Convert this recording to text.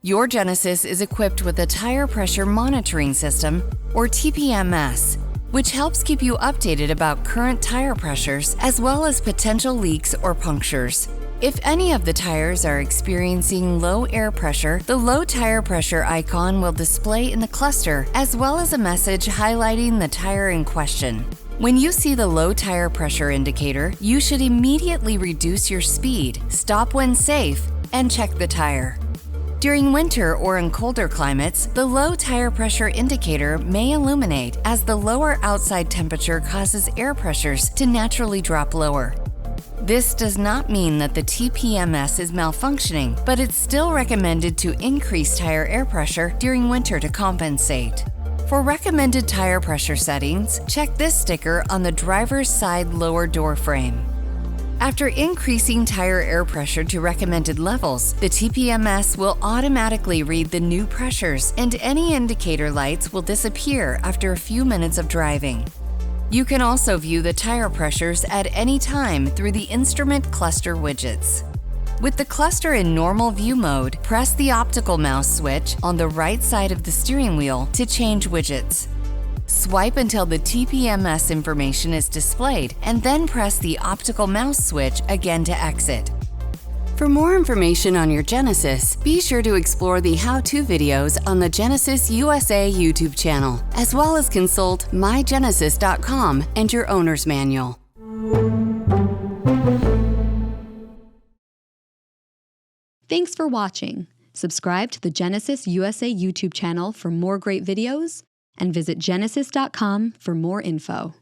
Your Genesis is equipped with a tire pressure monitoring system, or TPMS, which helps keep you updated about current tire pressures as well as potential leaks or punctures. If any of the tires are experiencing low air pressure, the low tire pressure icon will display in the cluster as well as a message highlighting the tire in question. When you see the low tire pressure indicator, you should immediately reduce your speed, stop when safe, and check the tire. During winter or in colder climates, the low tire pressure indicator may illuminate as the lower outside temperature causes air pressures to naturally drop lower. This does not mean that the TPMS is malfunctioning, but it's still recommended to increase tire air pressure during winter to compensate. For recommended tire pressure settings, check this sticker on the driver's side lower door frame. After increasing tire air pressure to recommended levels, the TPMS will automatically read the new pressures and any indicator lights will disappear after a few minutes of driving. You can also view the tire pressures at any time through the instrument cluster widgets. With the cluster in normal view mode, press the optical mouse switch on the right side of the steering wheel to change widgets. Swipe until the TPMS information is displayed and then press the optical mouse switch again to exit. For more information on your Genesis, be sure to explore the how-to videos on the Genesis USA YouTube channel, as well as consult mygenesis.com and your owner's manual. Thanks for watching. Subscribe to the Genesis USA YouTube channel for more great videos, and visit genesis.com for more info.